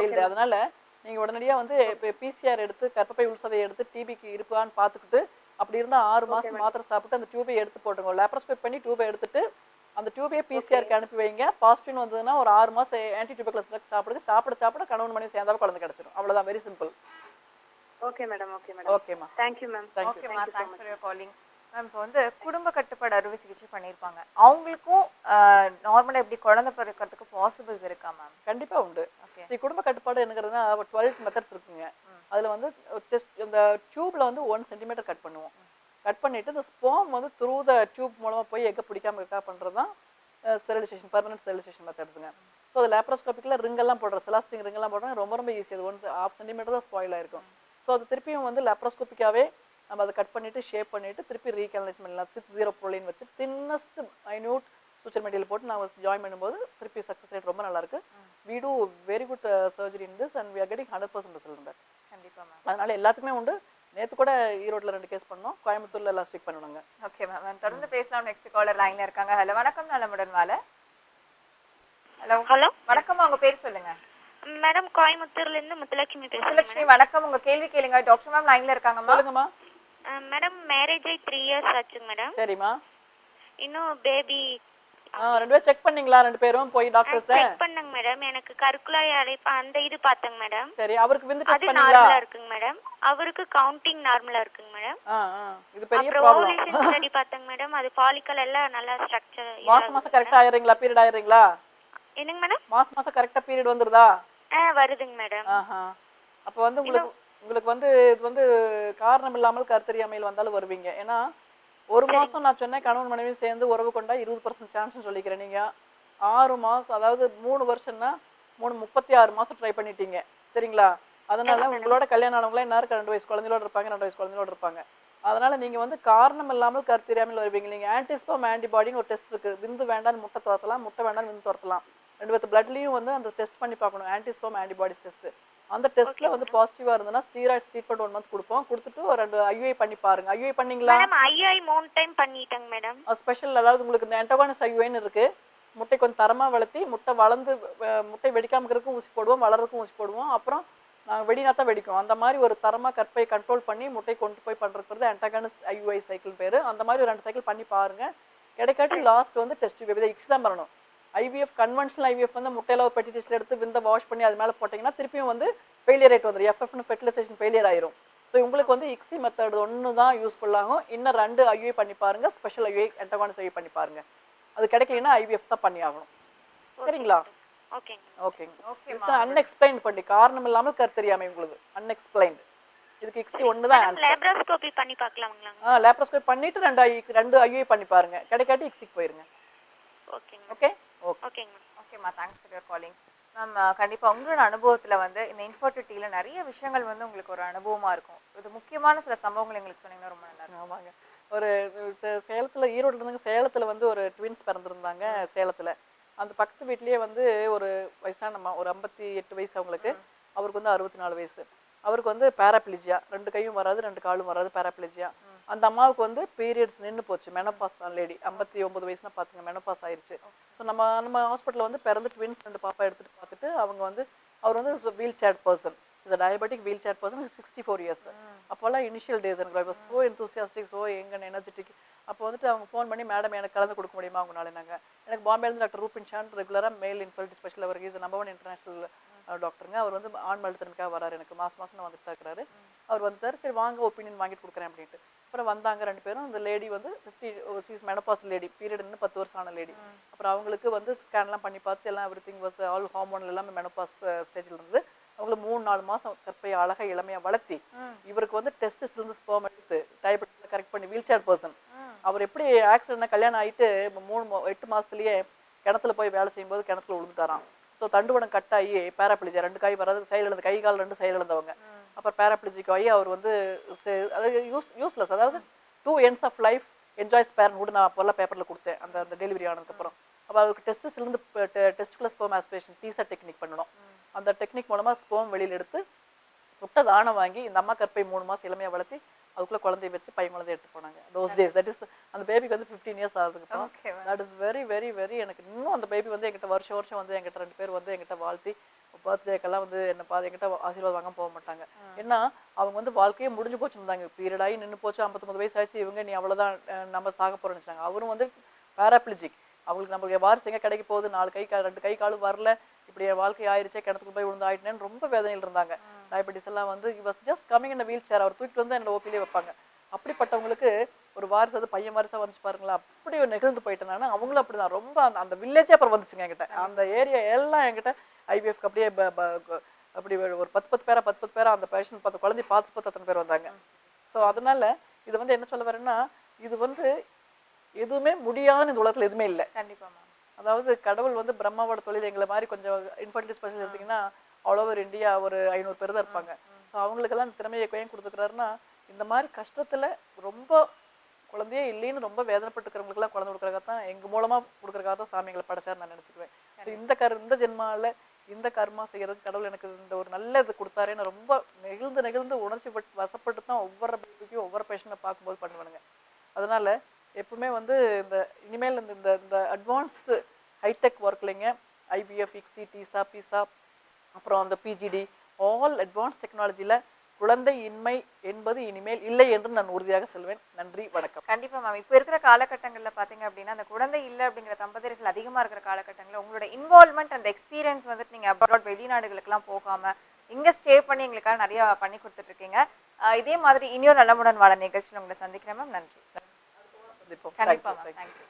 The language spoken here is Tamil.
சைல்டு. அதனால நீங்க உடனடியா வந்து பிசிஆர் எடுத்து கர்ப்பப்பை உள்சதையை எடுத்து டிபிக்கு இருக்கான்னு பார்த்துக்கிட்டு அப்படி இருந்தா 6 மாசம் மாத்திரை சாப்பிட்டு அந்த டியூபை எடுத்து போட்டுங்க. லேப்ரோஸ்கோப் பண்ணி டியூபை எடுத்துட்டு அந்த டியூபையை பிசிஆருக்கு அனுப்பி வைங்க. பாசிட்டிவ் வந்ததுன்னா ஒரு 6 மாசம் ஆன்டி டியூபர்குலோஸ் ட்ரக் சாப்பிட கணவன் மனைவி சேர்ந்தாலும் குழந்தை கிடைச்சிடும். அவ்வளவுதான், வெரி சிம்பிள். Okay madam. ஓகேமா. Thank you ma'am. ஓகேமா, thanks for your calling. Ma'am இப்போ வந்து குடும்ப கட்டுப்பாடு அறுவை சிகிச்சை பண்ணியிருப்பாங்க, அவங்களுக்கும் நார்மலாக எப்படி குழந்தை பிறக்கிறதுக்கு பாசிபிள்ஸ் இருக்கா மேம்? கண்டிப்பா உண்டு. குடும்ப கட்டுப்பாடு என்னங்கிறதுனா 12 மெத்தட்ஸ் இருக்குங்க. அதுல வந்து டெஸ்ட் இந்த டியூப்ல வந்து 1 சென்டிமீட்டர் கட் பண்ணுவோம். கட் பண்ணிட்டு இந்த ஸ்போம் வந்து த்ரூ த டியூப் மூலமா போய் எக்க பிடிக்காம இருக்கா பண்றது தான் ஸ்டெரிலைசேஷன், பெர்மனன்ட் ஸ்டெரிலைசேஷன் மெத்தட்ஸுங்க. ஸோ அது லேப்ரோஸ்கோபிக்ல ரிங்கெல்லாம் போடுறோம், செலாஸ்டிக் ரிங்கெல்லாம் போடுறோம், ரொம்ப ரொம்ப ஈஸி. அது 1/2 சென்டிமீட்டர் தான் ஸ்பாயில் ஆயிருக்கும். ஸோ அது திருப்பியும் வந்து லேப்ரோஸ்கோபிக்காவே நம்ம அதை கட் பண்ணிட்டு ஷேப் பண்ணிட்டு திருப்பி ரீகேனலைஸ் பண்ணலாம். 6-0 ப்ரோலைன் வச்சு தின்னஸ்ட் மைன்யூட் சூச்சர் மெட்டீரியல் போட்டு நான் ஜாயின் பண்ணும்போது திருப்பி சக்ஸஸ் ரேட் ரொம்ப நல்லா இருக்கு. we do very good surgery in this and we are getting 100% result in that. கண்டிப்பா மேம். அதனால எல்லாத்துக்குமே உண்டு. நேத்து கூட ஈரோட்ல 2 கேஸ் பண்ணோம், கோயம்புத்தூர்ல எல்லாம் ஸ்டிக் பண்ணுவாங்க. ஓகே மேம், தொடர்ந்து பேசலாம். நெக்ஸ்ட் காலர் லைன்ல இருக்காங்க. ஹலோ, வணக்கம். நலமுடன் வாழ. ஹலோ, வணக்கம். உங்க பேர் சொல்லுங்க மேடம். கோயம்புத்தூர்ல இருந்து முத்துலட்சுமி பேசுறேன். முத்துலட்சுமி, வணக்கம். உங்க கேள்வி கேளுங்க. டாக்டர் மேம் லைன்ல இருக்காங்க. சொல்லுங்கம்மா. மேடம், மேரேஜ் ஆகி 3 இயர்ஸ் ஆச்சுங்க மேடம். சரிம்மா. இன்னும் பேபி 2 பேரும் செக் பண்ணீங்களா? 2 பேரும் போய் டாக்டர்ட்ட செக் பண்ணங்க மேடம். எனக்கு கருக்குலாய் அடைப்பு அந்த இது பார்த்தங்க மேடம். சரி, அவருக்கு விந்து டெஸ்ட் அது பண்ணீங்களா? நார்மலா இருக்குங்க மேடம். அவருக்கு கவுண்டிங் நார்மலா இருக்குங்க மேடம். இது பெரிய அப்புறம் ப்ராப்ளம். ஓவலேஷன் ஸ்டடி பார்த்தங்க மேடம். அது ஃபாலிக்கல் எல்லாம் நல்லா ஸ்ட்ரக்சர். மாசம் கரெக்ட்டா ஆயிரீங்களா? பீரியட் ஆயிரீங்களா? என்னங்க மேடம்? மாசம் கரெக்ட்டா பீரியட் வந்துருதா? வருதுங்க மேடம். அப்ப வந்து உங்களுக்கு வந்து இது வந்து காரணம் இல்லாமல் கருத்தறியாமையில் வந்தாலும் வருவீங்க. ஏன்னா ஒரு மாசம் நான் சொன்னேன் கணவன் மனைவி சேர்ந்து உறவு கொண்டா 20% சான்ஸ் சொல்லிக்கிறேன். நீங்க 6 மாசம், அதாவது 3 வருஷம்னா 36 மாசம் ட்ரை பண்ணிட்டீங்க. சரிங்களா? அதனால உங்களோட கல்யாணம் ஆனவங்களே எல்லாரும் 2 வயசு குழந்தையோட இருப்பாங்க, 2 வயசு குழந்தையோட இருப்பாங்க. அதனால நீங்க வந்து காரணம் இல்லாமல் கருத்தறியாமையில் வருவீங்க. நீங்க ஆன்டிஸ்பர்ம் ஆன்டிபாடின்னு ஒரு டெஸ்ட் இருக்கு. விந்து வேண்டான்னு முட்டை துரத்தலாம், முட்டை வேண்டான்னு விந்து துரத்தலாம். 2 பேத்து பிளட்லயும் வந்து அந்த டெஸ்ட் பண்ணி பார்க்கணும், ஆன்டிஸ்பர்ம் ஆன்டிபாடிஸ் டெஸ்ட். அந்த டெஸ்ட்ல வந்து பாசிட்டிவா இருந்ததுன்னா ஸ்டீராய்டு ட்ரீட்மெண்ட் 1 மந்த் கொடுப்போம். கொடுத்துட்டு 2 ஐயுஐ பண்ணி பாருங்க. ஐயுஐ பண்ணீங்களா? மேடம், ஐயுஐ 3 டைம் பண்ணிட்டேங்க மேடம். ஸ்பெஷல், அதாவது உங்களுக்கு இந்த ஆன்டோகானஸ் ஐயுஐன்னு இருக்கு. முட்டை கொஞ்சம் தரமா வளர்த்தி முட்டை வளர்ந்து முட்டை வெடிக்காம இருக்கிறதுக்கும் ஊசி போடுவோம், வளர்றதுக்கும் ஊசி போடுவோம். அப்புறம் நாங்கள் வெடினாத்தான் வெடிக்கும். அந்த மாதிரி ஒரு தரமா கற்பை கண்ட்ரோல் பண்ணி முட்டை கொண்டு போய் பண்றது ஆன்டோகானஸ் ஐயுஐ சைக்கிள் பேரு. அந்த மாதிரி 2 சைக்கிள் பண்ணி பாருங்க. கிடைக்காட்டி லாஸ்ட் வந்து டெஸ்ட் பேபி எக்ஸ் தான் பண்ணணும். ஐவிஎஃப் கன்வென்ஷனல் ஐவிஎஃப் வந்து முட்டையில ஒரு பெட்டி டெஸ்ட்ல எடுத்து விந்த வாஷ் பண்ணி அது மேல போட்டீங்கன்னா திருப்பியும் வந்து ஃபெயிலியர் ரேட் வந்துடும். எஃப்எஃப்னு ஃபெர்டிலைசேஷன் ஃபெயிலியர் ஆயிரும். ஸோ உங்களுக்கு வந்து இக்ஸி மெத்தட் ஒன்று தான் யூஸ்ஃபுல் ஆகும். இன்னும் 2 ஐயுஐ பண்ணி பாருங்க, ஸ்பெஷல் ஐயுஐ ஆன்டோகானஸ் ஐயுஐ பண்ணி பாருங்க. அது கிடைக்கலன்னா ஐவிஎஃப் தான் பண்ணி ஆகணும். சரிங்களா? ஓகேங்க. அன்எக்ஸ்பிளைன்ட் பண்ணி காரணம் இல்லாமல் கருத்தறியாமை உங்களுக்கு அன்எக்ஸ்பிளைன்ட். இதுக்கு இக்ஸி ஒன்று தான் ஆன்சர். லேப்ரோஸ்கோபி பண்ணி பார்க்கலாம்ங்களா? லேப்ரோஸ்கோபி பண்ணிட்டு 2 ஐயுஐ பண்ணி பாருங்க. கிடைக்காட்டி இக்ஸிக்கு போயிருங்க. ஓகேம்மா, thanks for your calling. Ma'am, கண்டிப்பா உங்களோட அனுபவத்துல வந்து இந்த இன்ஃபர்டிலிட்டியில நிறைய விஷயங்கள் வந்து உங்களுக்கு ஒரு அனுபவமா இருக்கும். இது முக்கியமான சில சம்பவங்கள் எங்களுக்கு சொன்னீங்கன்னா ரொம்ப நல்லா இருக்கும். ஆமாங்க. ஒரு சேலத்துல, ஈரோடுல இருந்து சேலத்துல வந்து ஒரு ட்வின்ஸ் பிறந்திருந்தாங்க. சேலத்துல அந்த பக்கத்து வீட்லயே வந்து ஒரு வயசானம்மா, ஒரு 58 வயசு அவங்களுக்கு. அவருக்கு வந்து 64 வயசு. அவருக்கு வந்து பேராப்ளிஜியா, 2 கையும் வராது, 2 காலும் வராது, பேராப்ளிஜியா. அந்த அம்மாவுக்கு வந்து பீரியட்ஸ் நின்று போச்சு. மெனோபாஸ் லேடி, 59 வயசுனா பாத்துங்க, மெனோபாஸ் ஆயிருச்சு. ஸோ நம்ம ஹாஸ்பிட்டல் வந்து பிறந்து ட்வின்ஸ் 2 பாப்பா எடுத்துட்டு பார்த்துட்டு அவங்க வந்து அவர் வந்து wheelchair person, is diabetic wheelchair person, 64 years. அப்போல்லாம் இனிஷியல் டேஸ் எனக்கு ஸோ எந்தூசியாஸ்டிக், ஸோ எனர்ஜெட்டிக். அப்போ வந்துட்டு அவங்க ஃபோன் பண்ணி, மேடம் எனக்கு கலந்து கொடுக்க முடியுமா அவங்களால? எனக்கு பாம்பேலேருந்து டாக்டர் ரூபின் சான் ரெகுலராக மேல் இன்ஃபர்டிலிட்டி ஸ்பெஷல், அவருக்கு இஸ் நம்பர் 1 இன்டர்நேஷனல் டாக்டருங்க. அவர் வந்து ஆண் மருத்துவனுக்காக வராரு. எனக்கு மாசம் நான் வந்துட்டு இருக்கிறாரு. அவர் வந்தார். சரி வாங்க ஒப்பீனியன் வாங்கிட்டு கொடுக்குறேன் அப்படின்ட்டு. அப்புறம் வந்தாங்க 2 பேரும். அந்த லேடி வந்து 50 மெனோபாஸ் லேடி, பீரியட் 10 வருஷம் ஆன லேடி. அப்புறம் அவங்களுக்கு வந்து ஸ்கேன்லாம் பண்ணி பார்த்து எல்லாம் எவ்ரிதிங் வாஸ் ஆல் ஹார்மோன் எல்லாமே மெனோபாஸ் ஸ்டேஜில் இருந்தது. அவங்களுக்கு 3-4 மாசம் கற்பையை அழகா இளமையா வளர்த்தி இவருக்கு வந்து டெஸ்டிஸ்ல இருந்து ஸ்பெர்ம் எடுத்து டயபெட்டிஸ் கரெக்ட் பண்ணி வீல் சேர் பர்சன். அவர் எப்படி ஆக்சிடென்ட் கல்யாணம் ஆயிட்டு 8 மாசத்துலயே கிணத்துல போய் வேலை செய்யும்போது கிணத்துல விழுந்துட்டாராம். ஸோ தண்டுவடம் கட் ஆகி பேராப்ளிஜியா, 2 கை வராது, சைடு இழந்த கை கால் 2 சைடு இழந்தவங்க. அப்புறம் பேராப்ளிஜிக் ஆகி அவர் வந்து அதாவது யூஸ்லெஸ், அதாவது 2 ends of life enjoys parenthood நான் அப்போல்லாம் பேப்பரில் கொடுத்தேன் அந்த டெலிவரி ஆனதுக்கப்புறம். அப்போ அவருக்கு டெஸ்டிஸ்லேருந்து டெஸ்டிகுலர் ஸ்பெர்ம் ஆஸ்பிரேஷன் டீசா டெக்னிக் பண்ணணும். அந்த டெக்னிக் மூலமாக ஸ்பெர்ம் வெளியில் எடுத்து முட்டை தானம் வாங்கி இந்த அம்மா கற்பை 3 மாசம் இளமையாக வளர்த்தி அதுக்குள்ளே குழந்தைய வச்சு பையன் குழந்தைய எடுத்து போனாங்க. தோஸ் டேஸ், தட் இஸ் அந்த பேபிக்கு வந்து 15 இயர்ஸ் ஆகுதுக்கு. That is very very very எனக்கு இன்னும் அந்த பேபி வந்து எங்கிட்ட வருஷம் வந்து எங்கிட்ட 2 பேர் வந்து எங்கிட்ட வாழ்த்தி பர்த்டேக்கெல்லாம் வந்து என்கிட்ட ஆசீர்வாதம் வாங்க போக மாட்டாங்க. ஏன்னா அவங்க வந்து வாழ்க்கையே முடிஞ்சு போச்சுருந்தாங்க. பீரியட் ஆகி நின்று போச்சு, 59 வயசு ஆச்சு, இவங்க நீ அவ்வளோதான் நம்ம சாக போறோம்னு நினைச்சாங்க. அவரும் வந்து பேராப்ளிஜிக். அவங்களுக்கு நம்மளுக்கு வாரிசு எங்கே கிடைக்க போகுது, 4 கை 2 கை காலும் வரல, இப்படி என் வாழ்க்கை ஆயிடுச்சே, கிணத்துக்கு போய் விழுந்து ஆயிட்டேன்னு ரொம்ப வேதனையில் இருந்தாங்க. டயபெட்டிஸ் எல்லாம் வந்து just coming in wheelchair, அவர் தூக்கிட்டு வந்து என்னோட ஓபிலே வைப்பாங்க. அப்படிப்பட்டவங்களுக்கு ஒரு வாரிசு, அது பையன் வாரிசா வந்துச்சு பாருங்களா, அப்படி ஒரு நெகிழ்ந்து போயிட்டேன் நான். அவங்களும் அப்படிதான் ரொம்ப அந்த வில்லேஜே அப்புறம் வந்துச்சுங்க என்கிட்ட. அந்த ஏரியா எல்லாம் என்கிட்ட ஐவிஎஃப்க்கு அப்படியே அப்படி ஒரு 10 பேரா அந்த பேஷண்ட் பார்த்து குழந்தை பார்த்து அத்தனை பேர் வந்தாங்க. ஸோ அதனால இது வந்து என்ன சொல்ல வரேன்னா, இது வந்து எதுவுமே முடியாத இந்த உலகத்துல எதுவுமே இல்லை. கண்டிப்பா மேம். அதாவது கடவுள் வந்து பிரம்மாவோட தொழில் எங்களை மாதிரி கொஞ்சம் இன்ஃபர்டிலிட்டி ஸ்பெஷல் எடுத்தீங்கன்னா ஆல் ஓவர் இந்தியா ஒரு 500 பேர் தான் இருப்பாங்க. ஸோ அவங்களுக்கெல்லாம் இந்த திறமையை ஏன் கொடுத்துக்கிறாருன்னா, இந்த மாதிரி கஷ்டத்துல ரொம்ப குழந்தையே இல்லைன்னு ரொம்ப வேதனைப்பட்டுக்கிறவங்களுக்குலாம் குழந்தை கொடுக்குறக்காக தான், எங்க மூலமா கொடுக்குறக்காக தான் சாமி எங்களை படைச்சாரு நான் நினைச்சுக்குவேன். இந்த ஜென்மால இந்த கர்மா செய்யறதுக்கு கடவுள் எனக்கு இந்த ஒரு நல்ல இது கொடுத்தாருன்னு ரொம்ப நெகிழ்ந்து உணர்ச்சி வசப்பட்டு தான் ஒவ்வொரு பேபிக்கும் ஒவ்வொரு பேஷண்ட்டை பார்க்கும்போது பண்ணுவானுங்க. அதனால எப்பவுமே வந்து இந்த இனிமேல் இந்த அட்வான்ஸ்டு ஹைடெக் ஒர்க்லைங்க ஐவிஎஃப், இக்ஸி, டீசா, பீசா, அப்புறம் அந்த பிஜிடி, ஆல் அட்வான்ஸ் டெக்னாலஜியில் குழந்தை இன்மை என்பது இனிமேல் இல்லை என்று நான் உறுதியாக சொல்வேன். நன்றி, வணக்கம். கண்டிப்பா மேம். இப்போ இருக்கிற காலகட்டங்கள்ல பாத்தீங்க அப்படின்னா அந்த குழந்தை இல்லை அப்படிங்கிற தம்பதியர்கள் அதிகமா இருக்கிற காலகட்டங்களில் உங்களோட இன்வால்மெண்ட் அந்த எக்ஸ்பீரியன்ஸ் வந்துட்டு நீங்க அப்ராட் வெளிநாடுகளுக்கெல்லாம் போகாம இங்க ஸ்டே பண்ணி எங்களுக்காக நிறைய பண்ணி கொடுத்துட்டு இருக்கீங்க. இதே மாதிரி இன்னொரு நலமுடன் வாழ நிகழ்ச்சியில் உங்களை சந்திக்கிறேன் மேம். நன்றி. சந்திப்போம். கண்டிப்பா மேம். தேங்க்யூ.